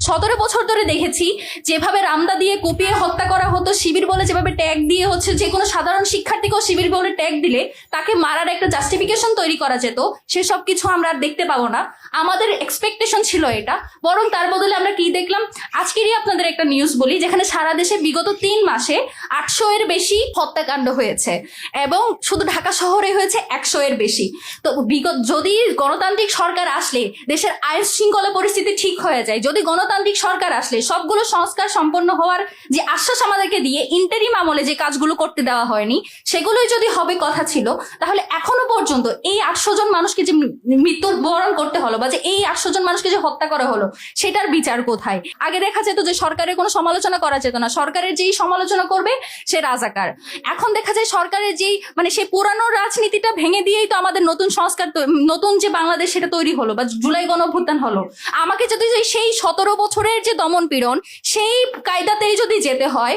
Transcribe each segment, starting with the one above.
17 বছর ধরে দেখেছি যেভাবে রামদা দিয়ে কুপিয়ে হত্যা করা হতো, শিবির বলে যেভাবে ট্যাগ দিয়ে হচ্ছে, যে কোনো সাধারণ শিক্ষার্থীকেও শিবির বলে ট্যাগ দিলে তাকে মারার একটা জাস্টিফিকেশন তৈরি করা যেত, সেসব কিছু আমরা আর দেখতে পাবো না। আমাদের এক্সপেকটেশন ছিল এটা, বরং তার বদলে আমরা কি দেখলাম? আজকেরই আপনাদের একটা নিউজ বলি, যেখানে সারা দেশে বিগত 3 মাসে 800 এর বেশি হত্যাকাণ্ড হয়েছে এবং শুধু ঢাকা শহরে হয়েছে 100 এর বেশি। তো যদি গণতান্ত্রিক সরকার আসলে দেশের আইন শৃঙ্খলা পরিস্থিতি ঠিক হয়ে যায়, যদি গণতান্ত্রিক সরকার আসলে সবগুলো সংস্কার সম্পন্ন হওয়ার যে আশ্বাস আমাদেরকে দিয়ে ইন্টারিম আমলে যে কাজগুলো করতে দেওয়া হয়নি সেগুলোই যদি হবে কথা ছিল, তাহলে এখনো পর্যন্ত এই 800 জন মানুষকে যে মৃত্যুবরণ করতে হলো বা যে এই 800 জন মানুষকে যে হত্যা করা হলো সেটার বিচার কোথায়? আগে দেখা যেত যে সরকারের কোনো সমালোচনা করা যেত না, সরকারের যেই সমালোচনা করবে সে রাজাকার। এখন দেখা যায় সরকারের যেই সেই পুরানো রাজনীতিটা ভেঙে দিয়েই তো আমাদের নতুন সংস্কার, নতুন যে বাংলাদেশ সেটা তৈরি হলো বা জুলাই গণঅভ্যুত্থান হলো। আমাকে যদি সেই 17 বছরের যে দমন পীড়ন সেই কায়দাতেই যদি যেতে হয়,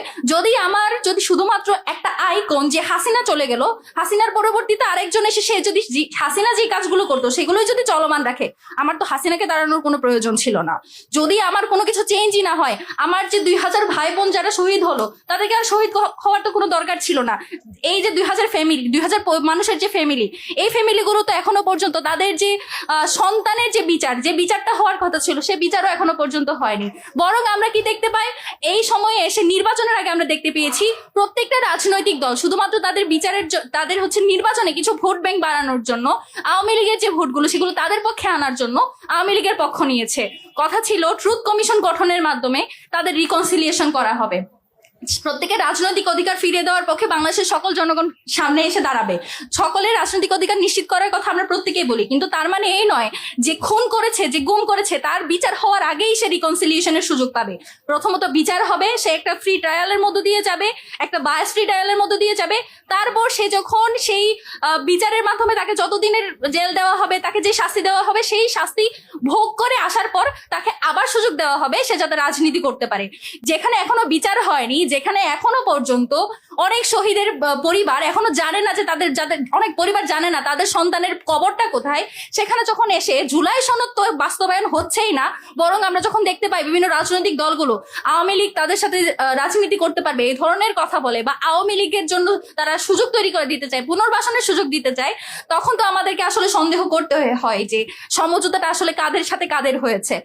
যদি শুধুমাত্র একটা আইকন যে হাসিনা চলে গেল, হাসিনার পরবর্তীতে আরেকজন এসে সে যদি হাসিনা যে কাজগুলো করতো সেগুলোই যদি চলমান রাখে, আমার তো হাসিনাকে দাঁড়ানোর কোনো প্রয়োজন ছিল না। যদি আমার কোনো কিছু চেঞ্জই না হয়, আমার যে 2000 ভাই বোন যারা শহীদ হলো তাদেরকে আর শহীদ হওয়ার তো কোনো দরকার ছিল না। এই যে 2000 ফ্যামিলি, 2000 মানুষের যে ফ্যামিলি, এই ফ্যামিলিগুলো তো এখনো পর্যন্ত তাদের যে সন্তানের যে বিচারটা হওয়ার কথা ছিল সে বিচারও এখনো পর্যন্ত হয়নি। বরং আমরা কি দেখতে পাই, এই সময়ে এসে নির্বাচনের আগে আমরা দেখতে পেয়েছি প্রত্যেকটা রাজনৈতিক দল শুধুমাত্র তাদের নির্বাচনে কিছু ভোট ব্যাংক বাড়ানোর জন্য আওয়ামী লীগের যে ভোটগুলো সেগুলো তাদের পক্ষে আনার জন্য আওয়ামী লীগের পক্ষ নিয়েছে। কথা ছিল ট্রুথ কমিশন গঠনের মাধ্যমে তাদের রিকনসিলিয়েশন করা হবে, প্রত্যেকের রাজনৈতিক অধিকার ফিরিয়ে দেওয়ার পক্ষে বাংলাদেশের সকল জনগণ সামনে এসে দাঁড়াবে, সকলের রাজনৈতিক অধিকার নিশ্চিত করার কথা আমরা প্রত্যেকেই বলি। কিন্তু তার মানে এই নয় যে খুন করেছে, যে গুম করেছে তার বিচার হওয়ার আগেই সে রিকনসিলিয়েশনের সুযোগ পাবে। প্রথমত বিচার হবে, সে একটা ফ্রি ট্রায়ালের মধ্য দিয়ে যাবে, একটা বায়াস ফ্রি ট্রায়ালের মধ্য দিয়ে যাবে। তারপর সে যখন সেই বিচারের মাধ্যমে তাকে যতদিনের জেল দেওয়া হবে, তাকে যে শাস্তি দেওয়া হবে সেই শাস্তি ভোগ করে আসার পর তাকে আবার সুযোগ দেওয়া হবে সে যাতে রাজনীতি করতে পারে। যেখানে এখনো বিচার হয়নি, যেখানে এখনো পর্যন্ত অনেক শহীদের পরিবার এখনো জানে না যে যাদের অনেক পরিবার জানে না তাদের সন্তানের কবরটা কোথায়, সেখানে যখন এসে জুলাই সনদ তো বাস্তবায়ন হচ্ছেই না, বরং আমরা যখন দেখতে পাই বিভিন্ন রাজনৈতিক দলগুলো আওয়ামী লীগ তাদের সাথে রাজনীতি করতে পারবে এই ধরনের কথা বলে বা আওয়ামী লীগের জন্য তারা সুযোগ তৈরি করে দিতে চায়, পুনর্বাসনের সুযোগ দিতে চায়, তখন তো আমাদেরকে আসলে সন্দেহ করতে হয় যে সমঝোতাটা আসলে কাদের সাথে কাদের হয়েছে।